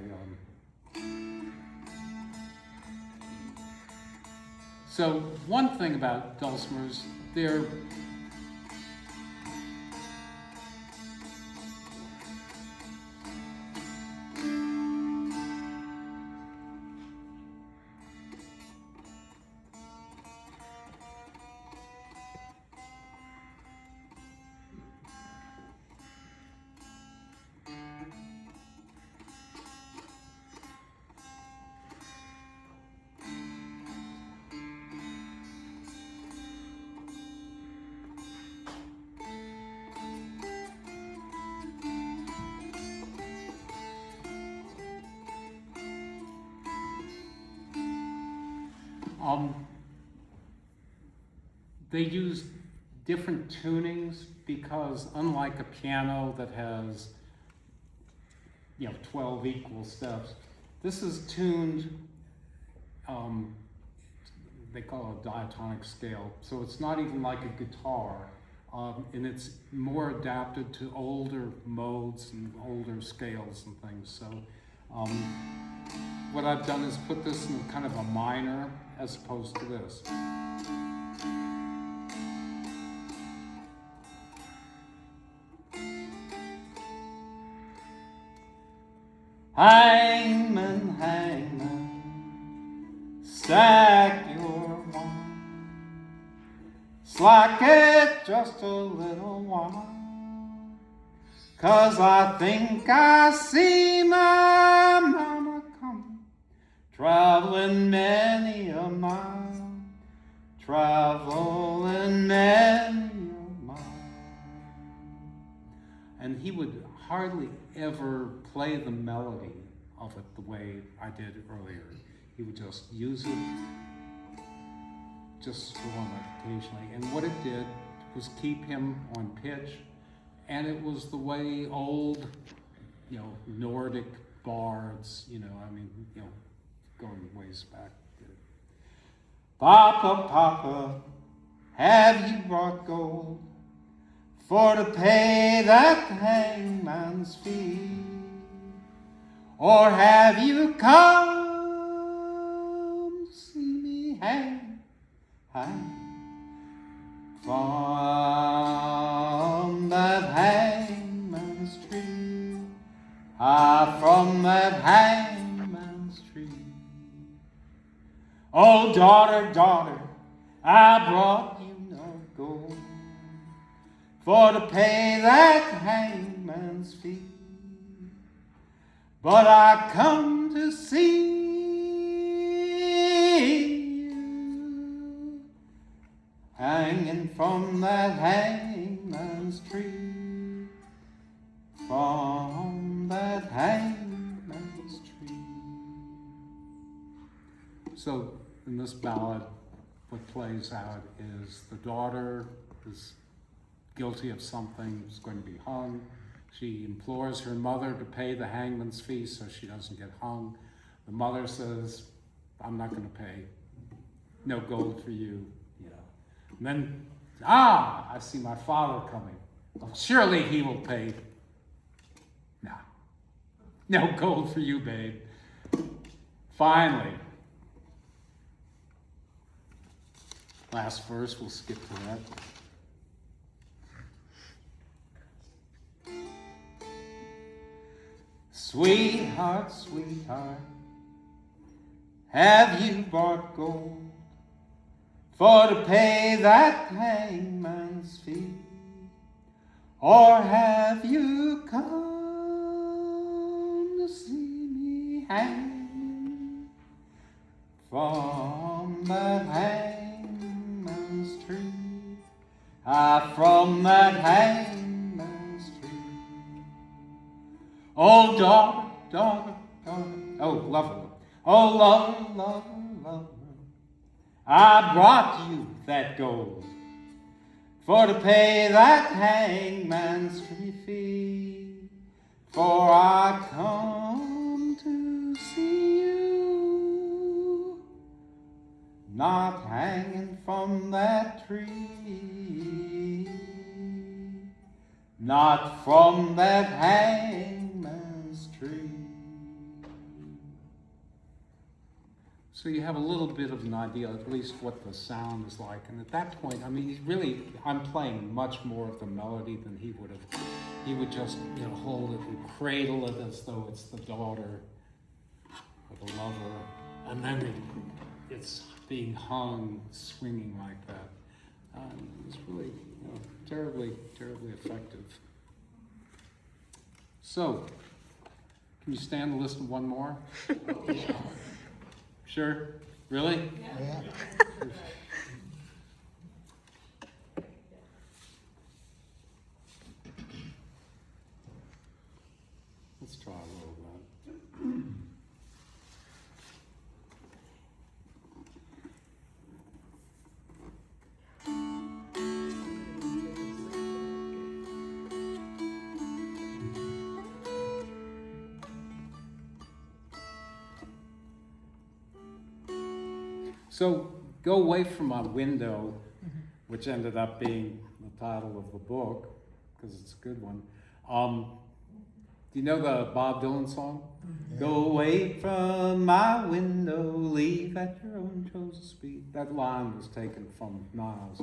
So one thing about dulcimers, they're they use different tunings because unlike a piano that has 12 equal steps, this is tuned, they call it a diatonic scale, so it's not even like a guitar, and it's more adapted to older modes and older scales and things. So what I've done is put this in kind of a minor as opposed to this. Hangman, hangman, stack your wine, slack it just a little while, 'cause I think I see my mama coming, traveling many a mile, traveling many a mile. And he would hardly ever play the melody of it the way I did earlier. He would just use it, just strum it occasionally. And what it did was keep him on pitch. And it was the way old, Nordic bards, going ways back. Papa, Papa, have you brought gold for to pay that hangman's fee? Or have you come to see me hang from that hangman's tree? From that hangman's tree. Oh, daughter, daughter, I brought you no gold for to pay that hangman's fee, but I come to see you hanging from that hangman's tree, from that hangman's tree. So in this ballad, what plays out is the daughter is guilty of something, is going to be hung. She implores her mother to pay the hangman's fee so she doesn't get hung. The mother says, I'm not gonna pay. No gold for you, you know. And then, I see my father coming. Well, surely he will pay. No. No gold for you, babe. Finally. Last verse, we'll skip to that. Sweetheart, sweetheart, have you bought gold for to pay that hangman's fee? Or have you come to see me hanging from that hangman's tree? From that hangman's tree. Oh, daughter, daughter, daughter, oh, lover, oh, lover, lover, lover, I brought you that gold for to pay that hangman's fee. For I come to see you, not hanging from that tree, not from that hangman's tree. So you have a little bit of an idea, at least what the sound is like. And at that point, I mean, I'm playing much more of the melody than he would have. He would just, hold it and cradle it as though it's the daughter or the lover. And then it's being hung, swinging like that. It's really, terribly, terribly effective. So, can you stand to listen to one more? Sure? Really? Yeah. Let's try a little bit. So, Go Away From My Window, which ended up being the title of the book, because it's a good one. Do you know the Bob Dylan song? Yeah. Go away from my window, leave at your own chosen speed. That line was taken from Niles.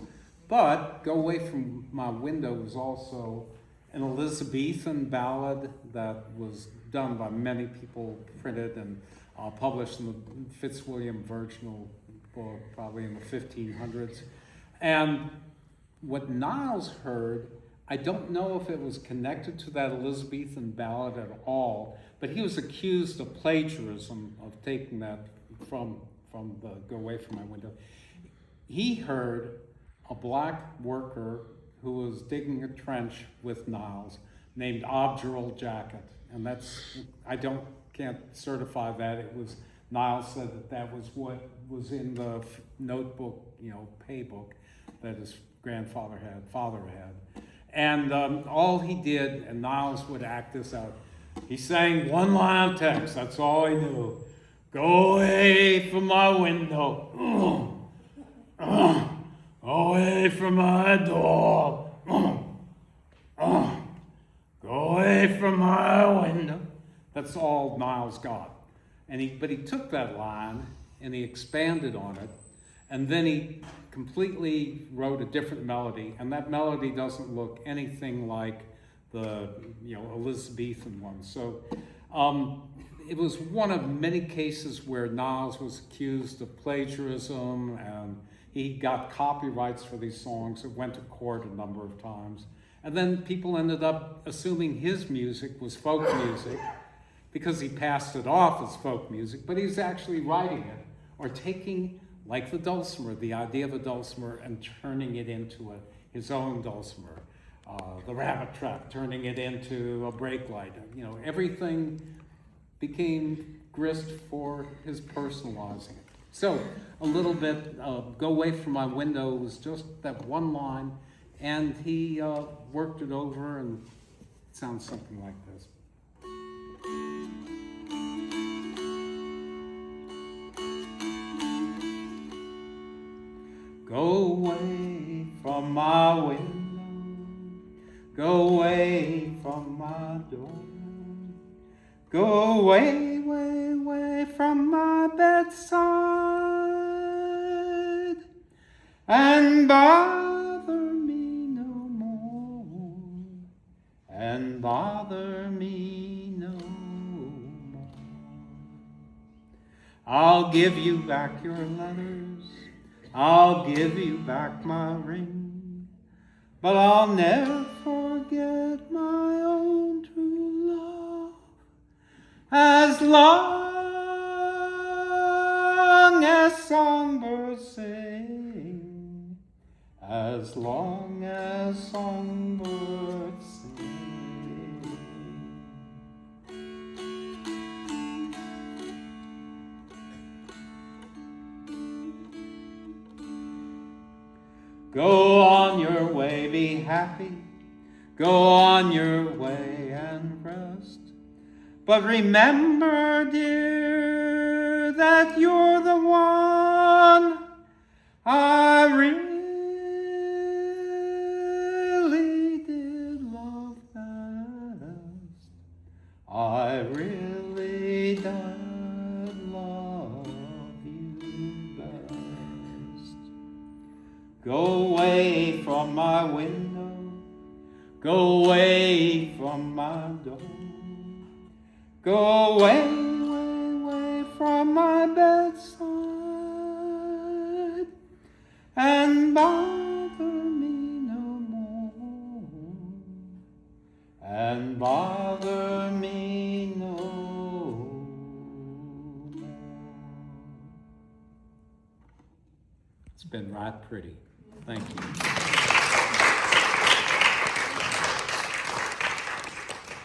But Go Away From My Window was also an Elizabethan ballad that was done by many people, printed and published in the Fitzwilliam Virginal book, probably in the 1500s. And what Niles heard, I don't know if it was connected to that Elizabethan ballad at all, but he was accused of plagiarism, of taking that from the Go Away From My Window. He heard a black worker who was digging a trench with Niles named John Jacob, and can't certify that. It was, Niles said that was what was in the notebook, pay book that his father had. And all he did, and Niles would act this out, he sang one line of text, that's all he knew. Go away from my window, away from my door, go away from my window. That's all Niles got. But he took that line and he expanded on it, and then he completely wrote a different melody, and that melody doesn't look anything like the Elizabethan one. So it was one of many cases where Niles was accused of plagiarism, and he got copyrights for these songs. It went to court a number of times. And then people ended up assuming his music was folk music because he passed it off as folk music, but he's actually writing it or taking, like the dulcimer, the idea of a dulcimer and turning it into his own dulcimer. The rabbit trap, turning it into a brake light. Everything became grist for his personalizing it. So a little bit, Go Away From My Window was just that one line, and he worked it over, and it sounds something like this. Go away from my window, go away from my door, go away, way, way from my bedside, and bother me no more, and bother me no more. I'll give you back your letters, I'll give you back my ring, but I'll never forget my own true love. As long as songbirds sing, as long as songbirds sing. Go on your way, be happy. Go on your way and rest. But remember, dear, that you're the one I really did love best. I really did love you best. Go away from my window, go away from my door, go away, way, way from my bedside, and bother me no more, and bother me no more. It's been right pretty. Thank you.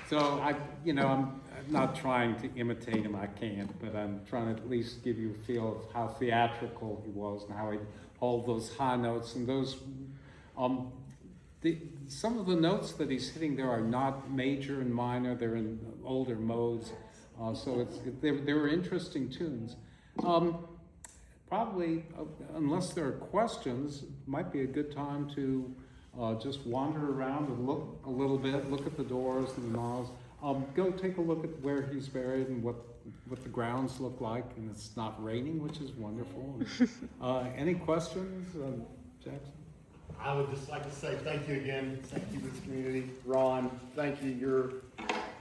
So I'm not trying to imitate him, I can't, but I'm trying to at least give you a feel of how theatrical he was and how he'd hold those high notes and those, some of the notes that he's hitting there are not major and minor, they're in older modes, so they were interesting tunes. Probably, unless there are questions, might be a good time to just wander around and look a little bit, look at the doors and the knobs. Go take a look at where he's buried and what the grounds look like, and it's not raining, which is wonderful. Any questions, Jackson? I would just like to say thank you again, St. Hubert's community. Ron, thank you.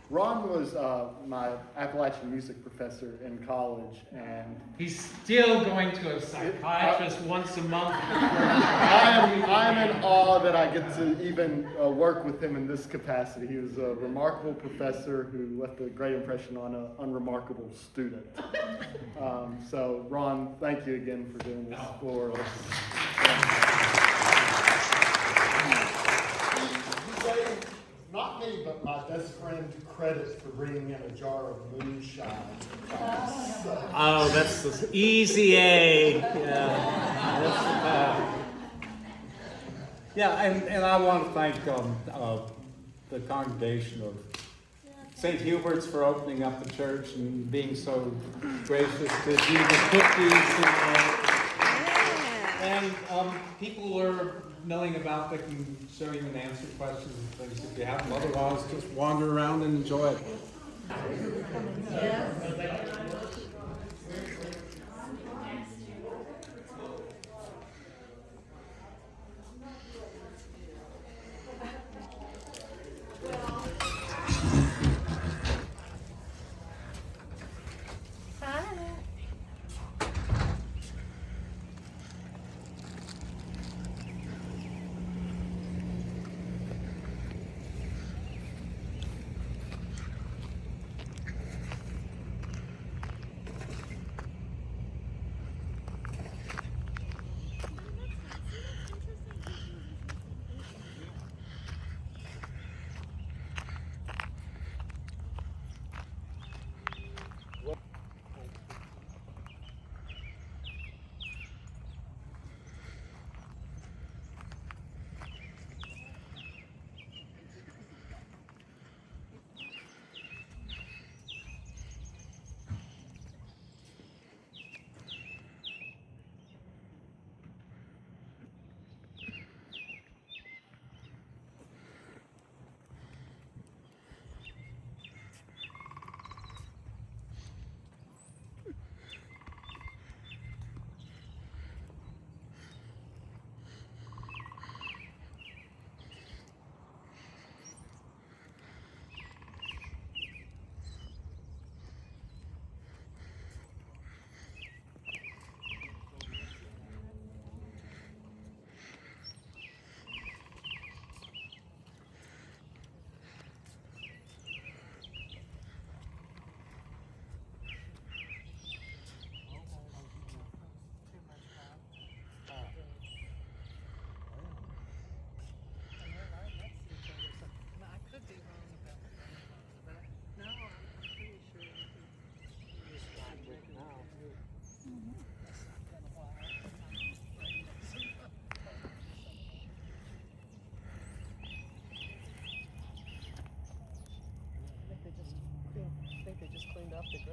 Ron was my Appalachian music professor in college, and he's still going to a psychiatrist once a month. I am in awe that I get to even work with him in this capacity. He was a remarkable professor who left a great impression on an unremarkable student. So Ron, thank you again for doing this for us. Not me, but my best friend credit for bringing in a jar of moonshine. Oh, that's the easy A. Yeah, and I want to thank the congregation of St. Hubert's for opening up the church and being so gracious to do the cookies. And people are milling about that can show you and answer questions and things if you have them. Otherwise, just wander around and enjoy it.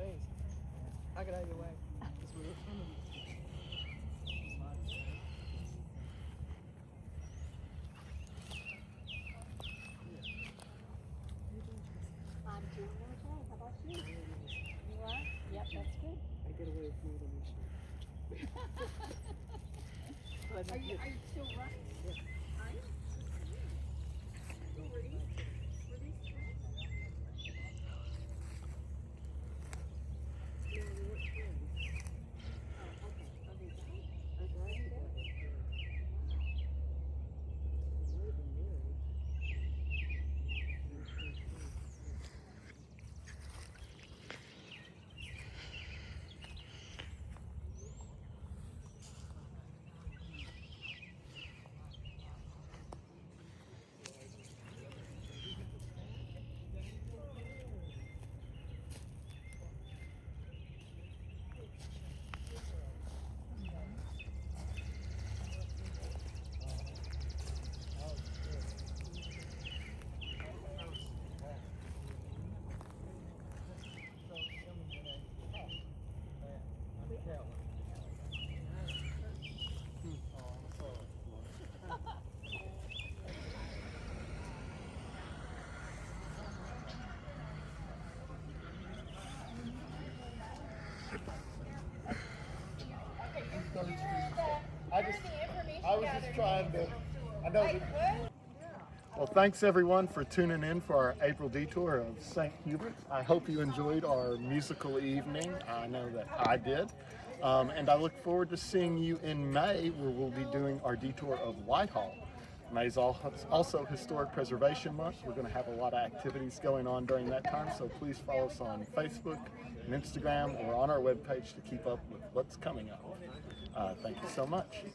ways. I could either way. I'm doing okay. How about you? You are? Yep, that's good. I get away with more than we should. Are you still running? Yes. Are you? Who were these? Were these twins? No, they weren't twins. Oh, okay. Are they done? I tried to get it. They might have been married. I was just trying to, I know that. Well, thanks everyone for tuning in for our April detour of St. Hubert. I hope you enjoyed our musical evening. I know that I did. And I look forward to seeing you in May, where we'll be doing our detour of Whitehall. May is also Historic Preservation Month. We're going to have a lot of activities going on during that time, so please follow us on Facebook and Instagram or on our webpage to keep up with what's coming up. Thank you so much.